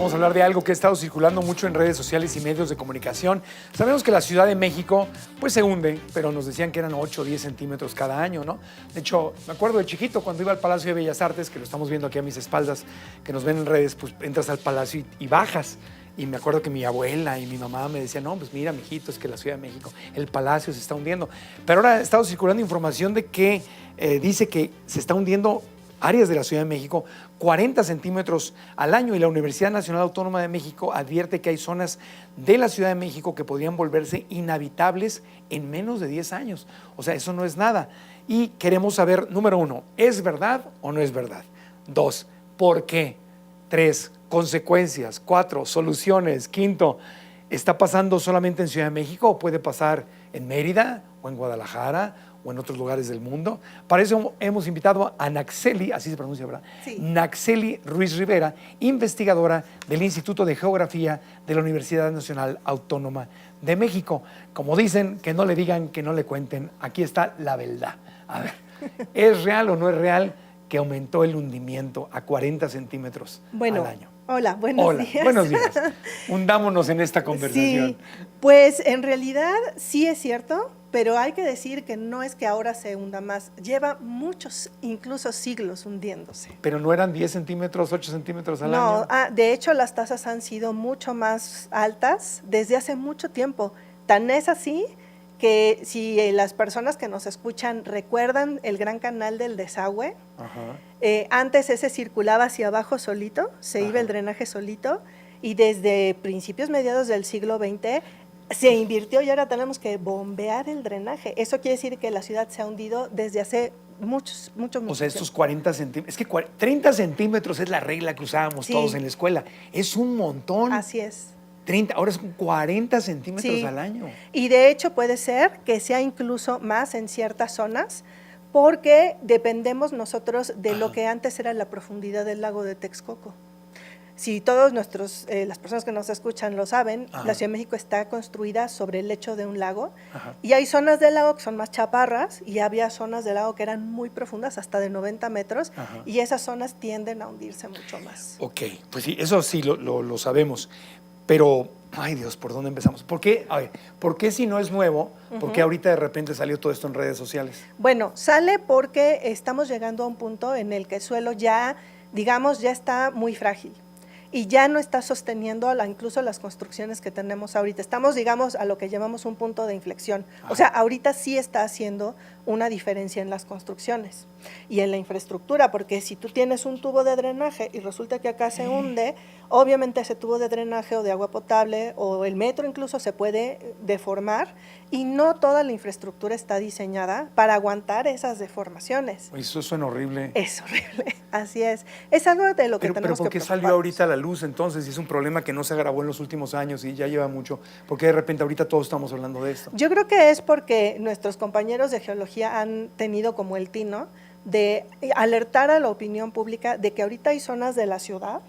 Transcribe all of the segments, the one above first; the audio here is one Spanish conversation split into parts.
vamos a hablar de algo que ha estado circulando mucho en redes sociales y medios de comunicación. Sabemos que la Ciudad de México pues se hunde, pero nos decían que eran 8 o 10 centímetros cada año, ¿no? De hecho, me acuerdo de chiquito cuando iba al Palacio de Bellas Artes, que lo estamos viendo aquí a mis espaldas, que nos ven en redes, pues entras al palacio y bajas. Y me acuerdo que mi abuela y mi mamá me decían, no, pues mira, mijito, es que la Ciudad de México, el palacio se está hundiendo. Pero ahora ha estado circulando información de que dice que se está hundiendo áreas de la Ciudad de México 40 centímetros al año, y la Universidad Nacional Autónoma de México advierte que hay zonas de la Ciudad de México que podrían volverse inhabitables en menos de 10 años. O sea, eso no es nada. Y queremos saber, número 1, ¿es verdad o no es verdad? 2, ¿por qué? 3, consecuencias. 4, soluciones. 5, ¿está pasando solamente en Ciudad de México o puede pasar en Mérida o en Guadalajara o en otros lugares del mundo? Para eso hemos invitado a Naxeli, así se pronuncia, ¿verdad? Sí. Naxeli Ruiz Rivera, investigadora del Instituto de Geografía de la Universidad Nacional Autónoma de México. Como dicen, que no le digan, que no le cuenten, aquí está la verdad. A ver, ¿es real o no es real que aumentó el hundimiento a 40 centímetros al año? Hola, buenos días. Buenos días. Hundámonos en esta conversación. Sí, pues en realidad sí es cierto, pero hay que decir que no es que ahora se hunda más, lleva muchos, incluso siglos hundiéndose. Pero no eran 10 centímetros, 8 centímetros al año. No, de hecho las tasas han sido mucho más altas desde hace mucho tiempo. Tan es así que si las personas que nos escuchan recuerdan el gran canal del desagüe, antes ese circulaba hacia abajo solito, se iba el drenaje solito, y desde principios, mediados del siglo XX se invirtió y ahora tenemos que bombear el drenaje. Eso quiere decir que la ciudad se ha hundido desde hace muchos O sea, estos 40 centímetros, es que 30 centímetros es la regla que usábamos todos en la escuela. Es un montón. Así es. 30, ahora son 40 centímetros al año. Y de hecho puede ser que sea incluso más en ciertas zonas, porque dependemos nosotros de lo que antes era la profundidad del lago de Texcoco. Si todos las personas que nos escuchan lo saben, la Ciudad de México está construida sobre el lecho de un lago, y hay zonas del lago que son más chaparras, y había zonas del lago que eran muy profundas, hasta de 90 metros, y esas zonas tienden a hundirse mucho más. Ok, pues sí, eso sí lo sabemos. Pero, ay Dios, ¿por dónde empezamos? ¿Por qué si no es nuevo, por qué ahorita de repente salió todo esto en redes sociales? Bueno, sale porque estamos llegando a un punto en el que el suelo ya, digamos, ya está muy frágil y ya no está sosteniendo incluso las construcciones que tenemos ahorita. Estamos, digamos, a lo que llamamos un punto de inflexión. O sea, ahorita sí está haciendo una diferencia en las construcciones y en la infraestructura, porque si tú tienes un tubo de drenaje y resulta que acá se hunde, obviamente ese tubo de drenaje o de agua potable o el metro incluso se puede deformar, y no toda la infraestructura está diseñada para aguantar esas deformaciones. Eso suena horrible. Es horrible, así es. Es algo de lo que tenemos que Pero ¿por qué salió ahorita a la luz entonces? Si es un problema que no se agravó en los últimos años y ya lleva mucho, ¿por qué de repente ahorita todos estamos hablando de esto? Yo creo que es porque nuestros compañeros de geología han tenido como el tino de alertar a la opinión pública de que ahorita hay zonas de la ciudad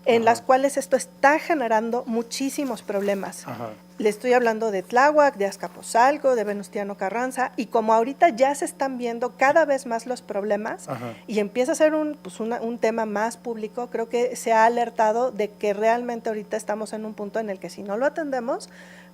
en las cuales esto está generando muchísimos problemas. Le estoy hablando de Tláhuac, de Azcapotzalco, de Venustiano Carranza, y como ahorita ya se están viendo cada vez más los problemas y empieza a ser un tema más público, creo que se ha alertado de que realmente ahorita estamos en un punto en el que si no lo atendemos,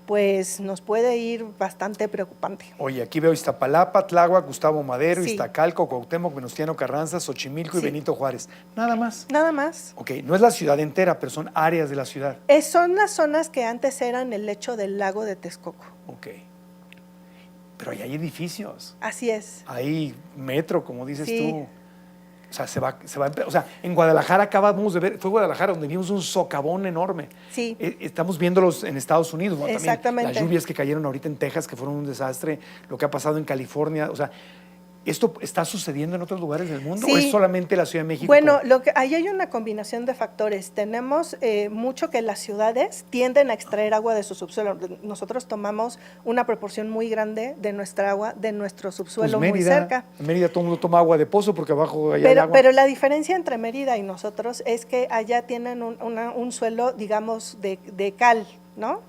pues nos puede ir bastante preocupante. Oye, aquí veo Iztapalapa, Tláhuac, Gustavo Madero, Iztacalco, Cuauhtémoc, Venustiano Carranza, Xochimilco y Benito Juárez. ¿Nada más? Nada más. Ok, no es la ciudad entera, pero son áreas de la ciudad. Son las zonas que antes eran el lecho del lago de Texcoco. Ok. Pero ahí hay edificios. Así es. Hay metro, como dices tú. O sea, o sea, en Guadalajara acabamos de ver, fue Guadalajara donde vimos un socavón enorme. Sí. Estamos viéndolos en Estados Unidos, ¿no? Exactamente. También las lluvias que cayeron ahorita en Texas, que fueron un desastre, lo que ha pasado en California, o sea, ¿esto está sucediendo en otros lugares del mundo o es solamente la Ciudad de México? Bueno, ahí hay una combinación de factores. Tenemos mucho que las ciudades tienden a extraer agua de su subsuelo. Nosotros tomamos una proporción muy grande de nuestra agua, de nuestro subsuelo, pues Mérida, muy cerca. En Mérida todo el mundo toma agua de pozo porque abajo hay agua. Pero la diferencia entre Mérida y nosotros es que allá tienen un suelo, digamos, de cal, ¿no?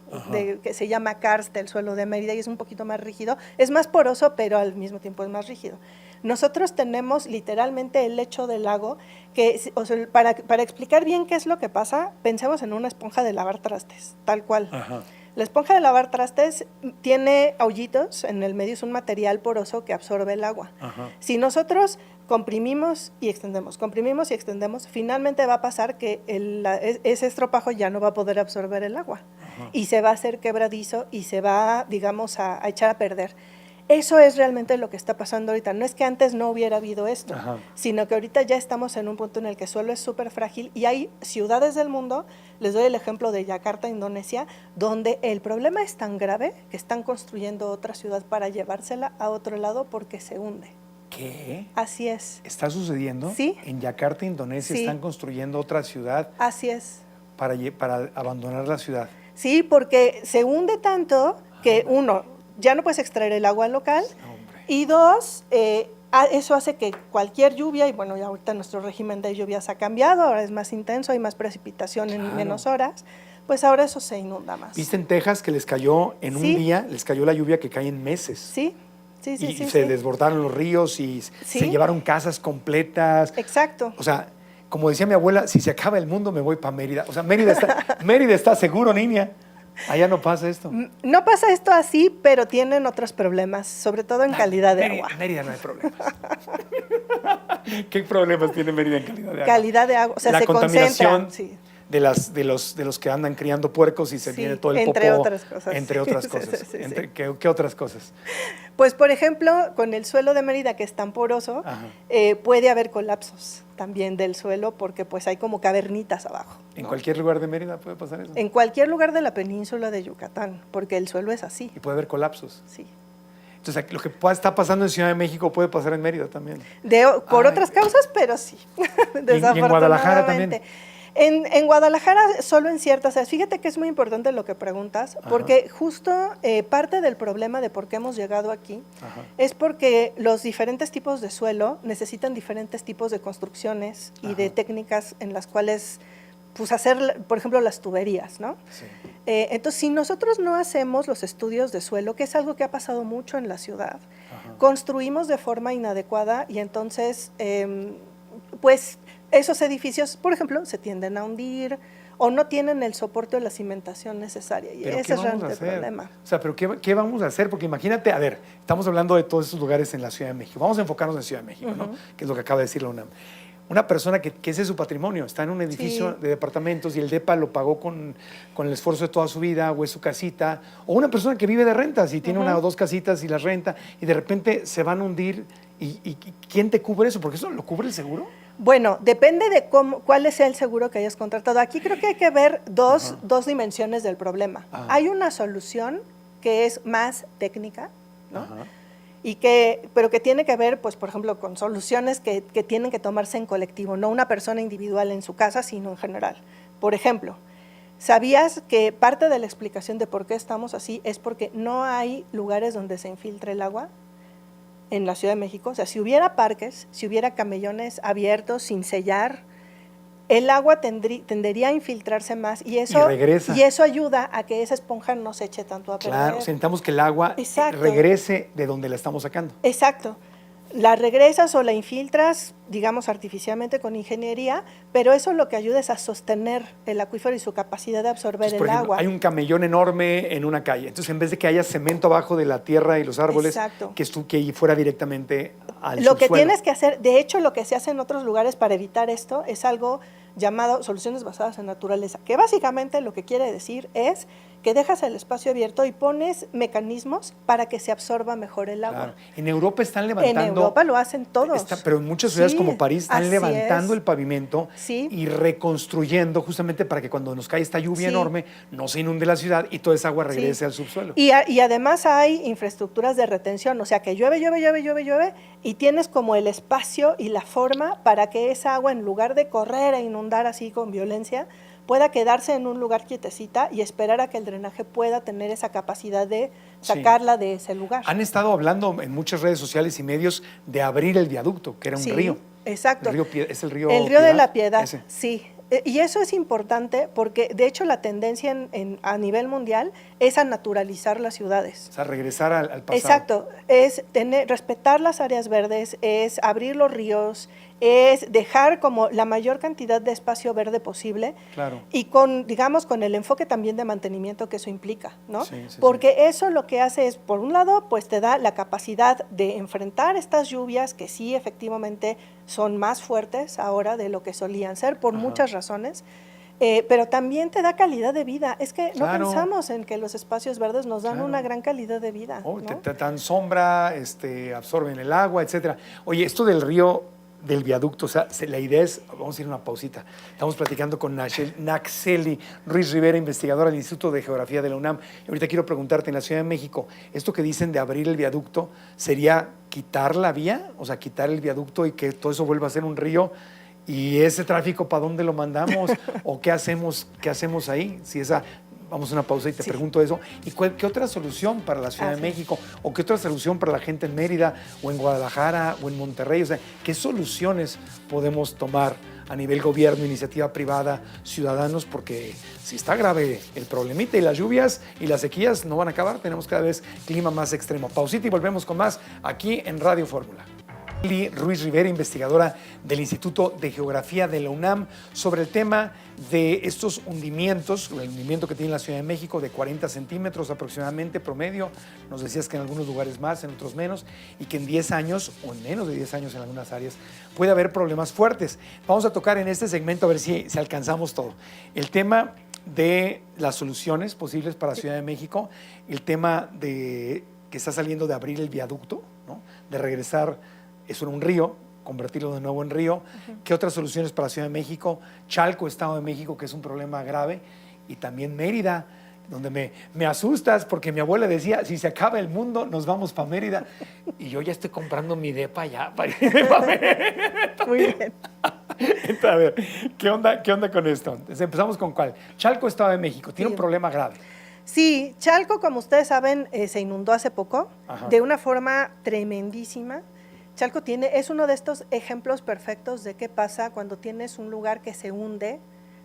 Que se llama karst, el suelo de Mérida, y es un poquito más rígido, es más poroso, pero al mismo tiempo es más rígido. Nosotros tenemos literalmente el lecho del lago, que, o sea, para explicar bien qué es lo que pasa, pensemos en una esponja de lavar trastes, tal cual. Ajá. La esponja de lavar trastes tiene hoyitos, en el medio es un material poroso que absorbe el agua. Ajá. Si nosotros comprimimos y extendemos, finalmente va a pasar que ese estropajo ya no va a poder absorber el agua. Ajá. Y se va a hacer quebradizo y se va, digamos, a echar a perder. Eso es realmente lo que está pasando ahorita. No es que antes no hubiera habido esto, Ajá. sino que ahorita ya estamos en un punto en el que el suelo es súper frágil y hay ciudades del mundo, les doy el ejemplo de Yakarta, Indonesia, donde el problema es tan grave que están construyendo otra ciudad para llevársela a otro lado porque se hunde. ¿Qué? Así es. ¿Está sucediendo? Sí. En Yakarta, Indonesia, Sí. están construyendo otra ciudad Así es. para abandonar la ciudad. Sí, porque se hunde tanto que uno, ya no puedes extraer el agua local No, hombre. y dos, eso hace que cualquier lluvia, y bueno, ya ahorita nuestro régimen de lluvias ha cambiado, ahora es más intenso, hay más precipitación en Claro. menos horas, pues ahora eso se inunda más. ¿Viste en Texas que les cayó en un Sí. día, les cayó la lluvia que cae en meses? Sí, sí, sí. Y sí, se sí. desbordaron los ríos y Sí. se llevaron casas completas. Exacto. O sea, como decía mi abuela, si se acaba el mundo me voy para Mérida. O sea, Mérida está seguro, niña. Allá no pasa esto. No pasa esto así, pero tienen otros problemas, sobre todo en calidad de agua. Mérida no hay problemas. ¿Qué problemas tiene Mérida en calidad de agua? Calidad de agua, o sea, la se contaminación concentra. Sí. de los que andan criando puercos y se Sí, viene todo el entre popó. otras cosas. Entre otras Sí, cosas. sí, sí, Entre- sí. ¿Qué otras cosas? Pues, por ejemplo, con el suelo de Mérida, que es tan poroso, Ajá. puede haber colapsos también del suelo porque pues hay como cavernitas abajo. En ¿no? cualquier lugar de Mérida puede pasar eso. En cualquier lugar de la península de Yucatán, porque el suelo es así. Y puede haber colapsos. Sí. Entonces, lo que está pasando en Ciudad de México puede pasar en Mérida también. Por Ay. otras causas, pero sí. en Guadalajara también? En Guadalajara solo en ciertas áreas. Fíjate que es muy importante lo que preguntas, Ajá. porque justo parte del problema de por qué hemos llegado aquí Ajá. es porque los diferentes tipos de suelo necesitan diferentes tipos de construcciones y de Ajá. técnicas en las cuales pues hacer, por ejemplo, las tuberías, ¿no? Sí. Entonces, si nosotros no hacemos los estudios de suelo, que es algo que ha pasado mucho en la ciudad, Ajá. construimos de forma inadecuada y entonces, pues, esos edificios, por ejemplo, se tienden a hundir o no tienen el soporte o la cimentación necesaria. Y ¿Pero ese qué es vamos a realmente el hacer? problema. O sea, ¿pero qué vamos a hacer? Porque imagínate, a ver, estamos hablando de todos esos lugares en la Ciudad de México. Vamos a enfocarnos en Ciudad de México, ¿no? Ujú. Que es lo que acaba de decir la UNAM. Una persona que ese es su patrimonio, está en un edificio Sí. de departamentos y el DEPA lo pagó con el esfuerzo de toda su vida o es su casita. O una persona que vive de rentas y tiene Ujú. una o dos casitas y las renta y de repente se van a hundir. ¿Y quién te cubre eso? Porque eso lo cubre el seguro. Bueno, depende de cuál es el seguro que hayas contratado. Aquí creo que hay que ver dos dimensiones del problema. Ajá. Hay una solución que es más técnica, ¿no? Ajá. Pero que tiene que ver, pues, por ejemplo, con soluciones que tienen que tomarse en colectivo, no una persona individual en su casa, sino en general. Por ejemplo, ¿sabías que parte de la explicación de por qué estamos así es porque no hay lugares donde se infiltre el agua en la Ciudad de México? O sea, si hubiera parques, si hubiera camellones abiertos, sin sellar, el agua tendería a infiltrarse más y eso, regresa. y eso ayuda a que esa esponja no se eche tanto a perder. Claro, necesitamos que el agua Exacto. regrese de donde la estamos sacando. Exacto. La regresas o la infiltras, digamos, artificialmente con ingeniería, pero eso lo que ayuda es a sostener el acuífero y su capacidad de absorber Entonces, por el ejemplo, agua. hay un camellón enorme en una calle. Entonces, en vez de que haya cemento abajo de la tierra y los árboles, Exacto. que fuera directamente al Lo que subsuelo. tienes que hacer, de hecho, lo que se hace en otros lugares para evitar esto es algo llamado soluciones basadas en naturaleza, que básicamente lo que quiere decir es que dejas el espacio abierto y pones mecanismos para que se absorba mejor el agua. Claro. En Europa están En levantando... Europa lo hacen todos. Pero en muchas ciudades Sí, como París están así levantando es. el pavimento Sí. y reconstruyendo justamente para que cuando nos cae esta lluvia Sí. enorme no se inunde la ciudad y toda esa agua regrese Sí. al subsuelo. Y además hay infraestructuras de retención, o sea que llueve y tienes como el espacio y la forma para que esa agua, en lugar de correr e inundar así con violencia, pueda quedarse en un lugar quietecita y esperar a que el drenaje pueda tener esa capacidad de sacarla de ese lugar. Han estado hablando en muchas redes sociales y medios de abrir el viaducto, que era un Sí, río. Exacto. Es el río El río de la Piedad, Piedad, ese. sí. Y eso es importante porque, de hecho, la tendencia a nivel mundial es a naturalizar las ciudades. O sea, regresar al pasado. Exacto, es respetar las áreas verdes, es abrir los ríos, es dejar como la mayor cantidad de espacio verde posible. Claro. Y digamos, con el enfoque también de mantenimiento que eso implica, ¿no? Sí, sí, porque eso lo que hace es, por un lado, pues te da la capacidad de enfrentar estas lluvias que sí efectivamente son más fuertes ahora de lo que solían ser por muchas razones. Pero también te da calidad de vida. Es que no pensamos en que los espacios verdes nos dan una gran calidad de vida. Oh, ¿no? te dan sombra, absorben el agua, etcétera. Oye, esto del río, del viaducto, o sea, la idea es, vamos a ir a una pausita. Estamos platicando con Naxeli Ruiz Rivera, investigadora del Instituto de Geografía de la UNAM. Y ahorita quiero preguntarte, en la Ciudad de México, esto que dicen de abrir el viaducto, ¿sería quitar la vía? O sea, quitar el viaducto y que todo eso vuelva a ser un río. ¿Y ese tráfico para dónde lo mandamos? ¿O qué hacemos ahí? Si vamos a una pausa y te pregunto eso. ¿Y qué otra solución para la Ciudad de México? ¿O qué otra solución para la gente en Mérida o en Guadalajara o en Monterrey? O sea, ¿qué soluciones podemos tomar a nivel gobierno, iniciativa privada, ciudadanos? Porque si está grave el problemita y las lluvias y las sequías no van a acabar, tenemos cada vez clima más extremo. Pausita y volvemos con más aquí en Radio Fórmula. Ruiz Rivera, investigadora del Instituto de Geografía de la UNAM, sobre el tema de estos hundimientos, el hundimiento que tiene la Ciudad de México de 40 centímetros aproximadamente promedio. Nos decías que en algunos lugares más, en otros menos, y que en 10 años o en menos de 10 años en algunas áreas puede haber problemas fuertes. Vamos a tocar en este segmento a ver si alcanzamos todo. El tema de las soluciones posibles para la Ciudad de México, el tema de que está saliendo de abrir el viaducto, ¿no? De regresar eso era un río, convertirlo de nuevo en río. ¿Qué otras soluciones para la Ciudad de México? Chalco, Estado de México, que es un problema grave. Y también Mérida, donde me asustas porque mi abuela decía, si se acaba el mundo, nos vamos para Mérida. Y yo ya estoy comprando mi depa ya para irme para Mérida. Muy bien. Entonces, a ver, ¿qué onda con esto? Entonces, empezamos con ¿cuál? Chalco, Estado de México, tiene un problema grave. Sí, Chalco, como ustedes saben, se inundó hace poco de una forma tremendísima. Chalco es uno de estos ejemplos perfectos de qué pasa cuando tienes un lugar que se hunde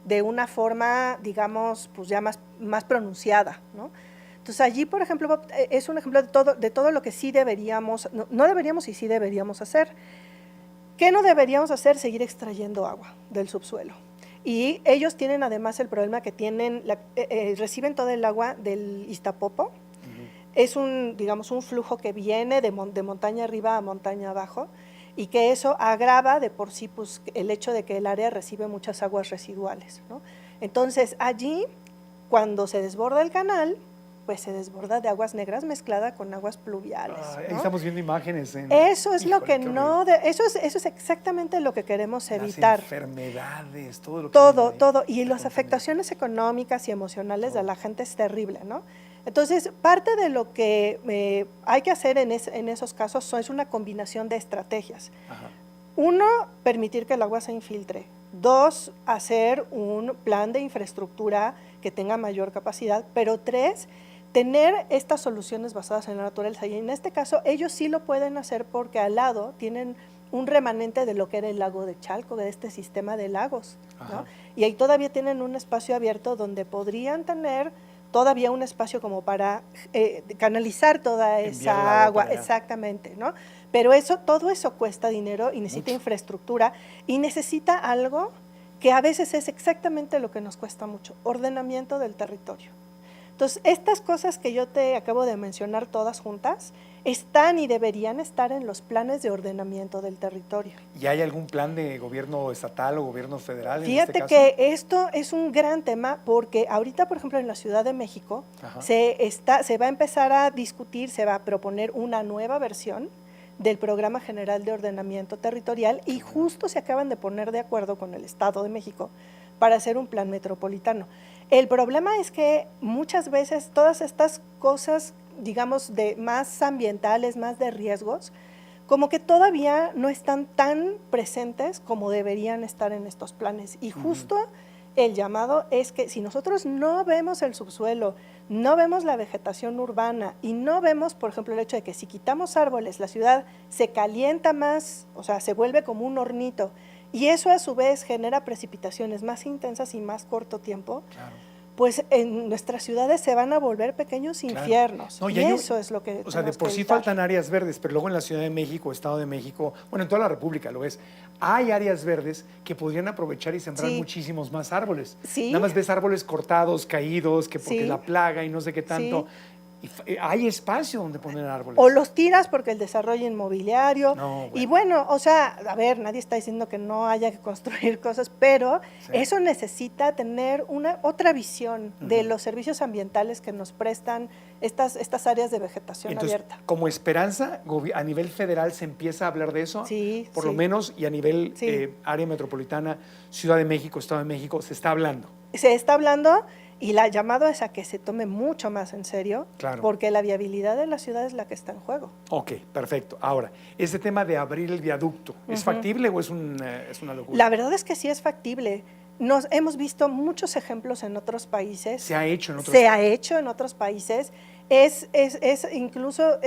de una forma, digamos, pues ya más pronunciada, ¿no? Entonces allí, por ejemplo, es un ejemplo de todo lo que sí deberíamos, no deberíamos y sí deberíamos hacer. ¿Qué no deberíamos hacer? Seguir extrayendo agua del subsuelo. Y ellos tienen además el problema que reciben todo el agua del Iztapopo. Es digamos, un flujo que viene de montaña arriba a montaña abajo y que eso agrava de por sí pues, el hecho de que el área recibe muchas aguas residuales, ¿no? Entonces, allí, cuando se desborda el canal, pues se desborda de aguas negras mezclada con aguas pluviales, ¿no? Ahí estamos viendo imágenes. Eso es lo que eso es exactamente lo que queremos evitar. Las enfermedades, todo lo que todo. Y las afectaciones económicas y emocionales de la gente es terrible, ¿no? Entonces, parte de lo que hay que hacer en esos casos es una combinación de estrategias. Uno, permitir que el agua se infiltre. Dos, hacer un plan de infraestructura que tenga mayor capacidad. Pero tres, tener estas soluciones basadas en la naturaleza. Y en este caso, ellos sí lo pueden hacer porque al lado tienen un remanente de lo que era el lago de Chalco, de este sistema de lagos, ¿no? Y ahí todavía tienen un espacio abierto donde podrían tener todavía un espacio como para canalizar toda esa agua, exactamente, ¿no? Pero todo eso cuesta dinero y necesita infraestructura y necesita algo que a veces es exactamente lo que nos cuesta mucho, ordenamiento del territorio. Entonces, estas cosas que yo te acabo de mencionar todas juntas están y deberían estar en los planes de ordenamiento del territorio. ¿Y hay algún plan de gobierno estatal o gobierno federal? Fíjate en este caso? Que esto es un gran tema porque ahorita, por ejemplo, en la Ciudad de México se va a empezar a discutir, se va a proponer una nueva versión del Programa General de Ordenamiento Territorial y justo se acaban de poner de acuerdo con el Estado de México para hacer un plan metropolitano. El problema es que muchas veces todas estas cosas, digamos, de más ambientales, más de riesgos, como que todavía no están tan presentes como deberían estar en estos planes. Y justo el llamado es que si nosotros no vemos el subsuelo, no vemos la vegetación urbana y no vemos, por ejemplo, el hecho de que si quitamos árboles, la ciudad se calienta más, o sea, se vuelve como un hornito y eso a su vez genera precipitaciones más intensas y más corto tiempo, Claro. pues en nuestras ciudades se van a volver pequeños infiernos. No, y eso es lo que o sea, de tenemos por que sí evitar. faltan áreas verdes, pero luego en la Ciudad de México, Estado de México, bueno, en toda la República lo ves, hay áreas verdes que podrían aprovechar y sembrar Sí. muchísimos más árboles. Sí. Nada más ves árboles cortados, caídos, que porque Sí. la plaga y no sé qué tanto. Sí. Y hay espacio donde poner árboles. O los tiras porque el desarrollo inmobiliario. No, bueno. Y bueno, o sea, a ver, nadie está diciendo que no haya que construir cosas, pero Sí. eso necesita tener otra visión de los servicios ambientales que nos prestan estas áreas de vegetación Entonces, abierta. como esperanza, a nivel federal se empieza a hablar de eso, Sí, por lo sí. menos, y a nivel Sí. área metropolitana, Ciudad de México, Estado de México, se está hablando. Se está hablando y la llamado es a que se tome mucho más en serio, Claro. porque la viabilidad de la ciudad es la que está en juego. Ok, perfecto. Ahora, ese tema de abrir el viaducto, ¿es factible o es una locura? La verdad es que sí es factible. Hemos visto muchos ejemplos en otros países. Se ha hecho en otros Se ha hecho en otros países. Es incluso,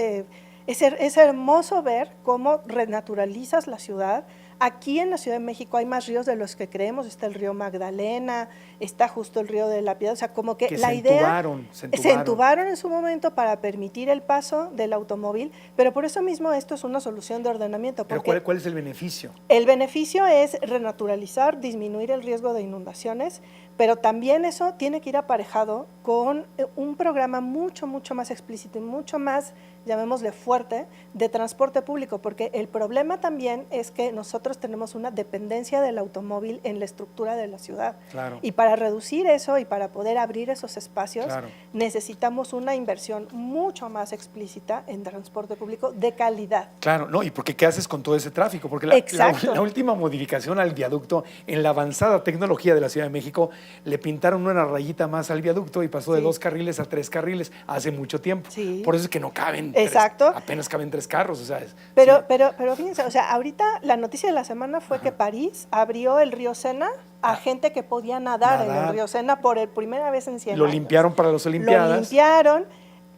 es hermoso ver cómo renaturalizas la ciudad. Aquí en la Ciudad de México hay más ríos de los que creemos. Está el río Magdalena, está justo el río de la Piedad. O sea, como que la idea se entubaron en su momento para permitir el paso del automóvil, pero por eso mismo esto es una solución de ordenamiento. Pero porque ¿cuál es el beneficio? el beneficio es renaturalizar, disminuir el riesgo de inundaciones, pero también eso tiene que ir aparejado con un programa mucho más explícito y mucho más, llamémosle fuerte, de transporte público, porque el problema también es que nosotros tenemos una dependencia del automóvil en la estructura de la ciudad. Claro. Y para reducir eso y para poder abrir esos espacios, Claro. necesitamos una inversión mucho más explícita en transporte público de calidad. Claro, no, y porque ¿qué haces con todo ese tráfico? Porque Exacto. la última modificación al viaducto, en la avanzada tecnología de la Ciudad de México, le pintaron una rayita más al viaducto y pasó de Sí. 2 carriles a 3 carriles hace mucho tiempo. Sí. Por eso es que no caben Exacto. apenas caben 3 carros, o sea, Pero, sí. pero fíjense, o sea, ahorita la noticia de la semana fue que París abrió el río Sena a gente que podía nadar en el río Sena por primera vez en 100 Lo años. limpiaron para las Lo Olimpiadas. limpiaron.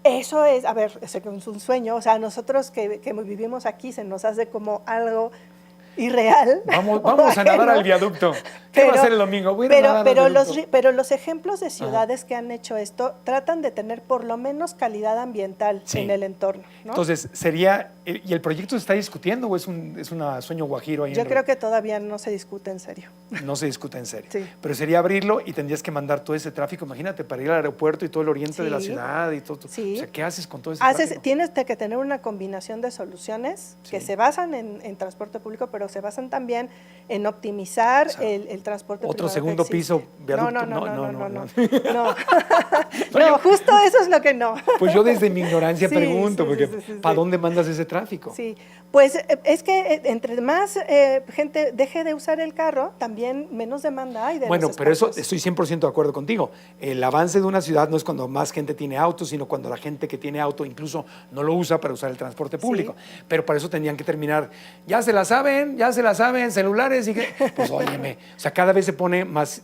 Eso es, a ver, es un sueño. O sea, nosotros que vivimos aquí se nos hace como algo irreal. Vamos a nadar al viaducto. ¿Qué va a hacer el domingo? Voy a ir a nadar al viaducto. Pero los ejemplos de ciudades que han hecho esto tratan de tener por lo menos calidad ambiental Sí. en el entorno, ¿no? Entonces, sería, ¿y el proyecto se está discutiendo o es un sueño guajiro ahí? Yo creo que todavía no se discute en serio. No se discute en serio. Sí. Pero sería abrirlo y tendrías que mandar todo ese tráfico, imagínate, para ir al aeropuerto y todo el oriente de la Sí. ciudad y todo. Sí. O sea, ¿qué haces con todo ese tráfico? Tienes que tener una combinación de soluciones que Sí. se basan en transporte público, pero se basan también en optimizar O sea, el transporte otro privado que segundo existe. piso, viaducto. No, No. No, justo eso es lo que no. Pues yo desde mi ignorancia Sí, pregunto, sí, porque sí. ¿para dónde mandas ese tráfico? Sí, pues es que entre más gente deje de usar el carro, también menos demanda hay de Bueno, los pero eso espacios. estoy 100% de acuerdo contigo. El avance de una ciudad no es cuando más gente tiene auto, sino cuando la gente que tiene auto incluso no lo usa para usar el transporte público. Pero para eso tendrían que terminar, ya se la saben, celulares y que, pues óyeme, o sea, cada vez se pone más,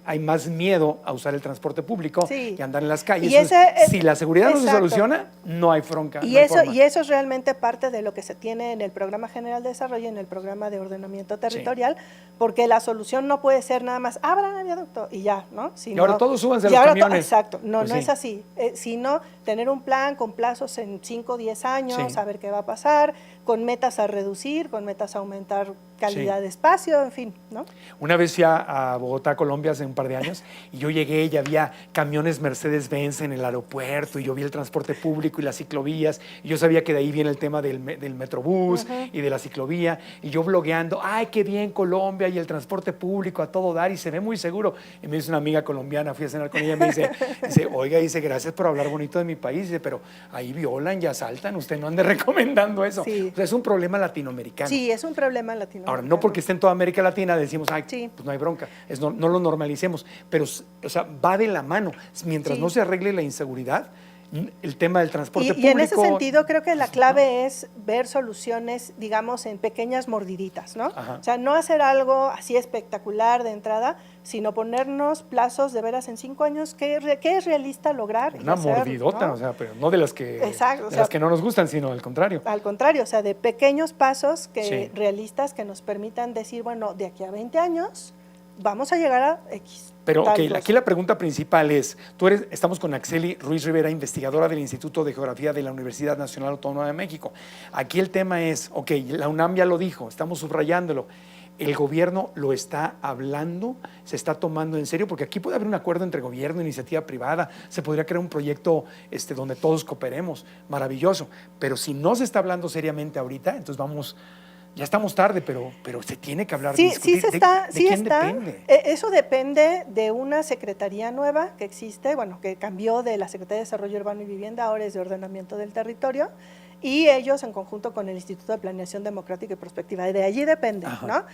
hay más miedo a usar el transporte público Sí. y andar en las calles. Y Entonces, si la seguridad no se exacto. soluciona, no hay bronca. Y no hay eso, forma. y eso es realmente parte de lo que se tiene en el Programa General de Desarrollo y en el Programa de Ordenamiento Territorial, porque la solución no puede ser nada más, abran el viaducto y ya, ¿no? Y ahora todos súbanse a los camiones. Exacto, no, Pues no sí. es así, sino tener un plan con plazos en 5 o 10 años, Sí. saber qué va a pasar, con metas a reducir, con metas a aumentar calidad Sí. de espacio, en fin, ¿no? Una vez fui a Bogotá, Colombia, hace un par de años, y yo llegué y había camiones Mercedes-Benz en el aeropuerto, y yo vi el transporte público y las ciclovías, y yo sabía que de ahí viene el tema del Metrobús y de la ciclovía, y yo blogueando, ¡ay, qué bien Colombia! Y el transporte público a todo dar, y se ve muy seguro. Y me dice una amiga colombiana, fui a cenar con ella, y me dice, oiga, gracias por hablar bonito de mi país, dice, pero ahí violan y asaltan, usted no ande recomendando eso. Sí. O sea, es un problema latinoamericano. Sí, es un problema latinoamericano. Ahora, no porque esté en toda América Latina decimos, ay, Sí. pues no hay bronca, no lo normalicemos, pero o sea, va de la mano. Mientras Sí. no se arregle la inseguridad, el tema del transporte público. Y en ese sentido creo que la clave es ver soluciones, digamos, en pequeñas mordiditas, ¿no? Ajá. O sea, no hacer algo así espectacular de entrada, sino ponernos plazos de veras en 5 años, ¿qué es realista lograr? Una mordidota, ¿no? O sea, pero no de las que, exacto, de las que no nos gustan, sino al contrario. Al contrario, o sea, de pequeños pasos Sí. realistas que nos permitan decir, bueno, de aquí a 20 años vamos a llegar a X. Pero tal okay, cosa. aquí la pregunta principal es, estamos con Axeli Ruiz Rivera, investigadora del Instituto de Geografía de la Universidad Nacional Autónoma de México. Aquí el tema es, ok, la UNAM ya lo dijo, estamos subrayándolo. ¿El gobierno lo está hablando? ¿Se está tomando en serio? Porque aquí puede haber un acuerdo entre gobierno e iniciativa privada. Se podría crear un proyecto donde todos cooperemos. Maravilloso. Pero si no se está hablando seriamente ahorita, entonces vamos... Ya estamos tarde, pero se tiene que hablar, Sí, discutir. sí se está, ¿De sí quién está. depende? Eso depende de una secretaría nueva que existe, bueno, que cambió de la Secretaría de Desarrollo Urbano y Vivienda, ahora es de Ordenamiento del Territorio, y ellos en conjunto con el Instituto de Planeación Democrática y Prospectiva, de allí depende, Ajá. ¿no?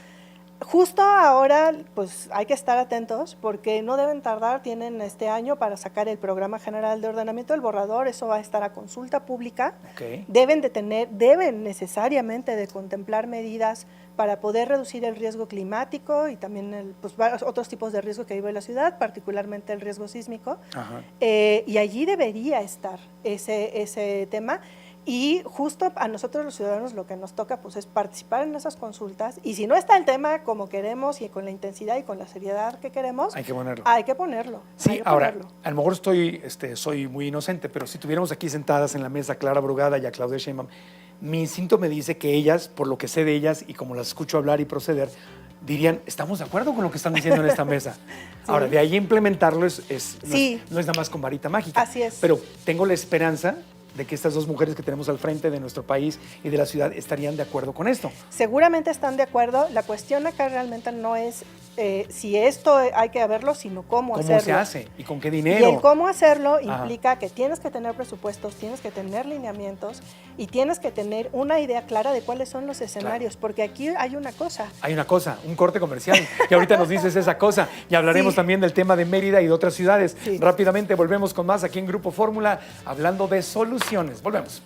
Justo ahora, pues hay que estar atentos porque no deben tardar, tienen este año para sacar el Programa General de Ordenamiento del Borrador, eso va a estar a consulta pública. Okay. Deben necesariamente de contemplar medidas para poder reducir el riesgo climático y también varios otros tipos de riesgo que vive la ciudad, particularmente el riesgo sísmico. Ajá. Y allí debería estar ese tema. Y justo a nosotros los ciudadanos lo que nos toca pues es participar en esas consultas y si no está el tema como queremos y con la intensidad y con la seriedad que queremos, Hay que ponerlo. hay que ponerlo. Sí, hay que ahora, ponerlo. a lo mejor soy muy inocente, pero si tuviéramos aquí sentadas en la mesa a Clara Brugada y a Claudia Sheinbaum, mi instinto me dice que ellas, por lo que sé de ellas y como las escucho hablar y proceder, dirían, estamos de acuerdo con lo que están diciendo en esta mesa. Sí. Ahora, de ahí implementarlo no es nada más con varita mágica. Así es. Pero tengo la esperanza de que estas dos mujeres que tenemos al frente de nuestro país y de la ciudad estarían de acuerdo con esto. Seguramente están de acuerdo. La cuestión acá realmente no es si esto hay que verlo, sino cómo hacerlo. ¿Cómo se hace? ¿Y con qué dinero? Y el cómo hacerlo implica que tienes que tener presupuestos, tienes que tener lineamientos y tienes que tener una idea clara de cuáles son los escenarios, porque aquí hay una cosa. Hay una cosa, un corte comercial, que ahorita nos dices esa cosa y hablaremos también del tema de Mérida y de otras ciudades. Rápidamente volvemos con más aquí en Grupo Fórmula, hablando de soluciones. Volvemos.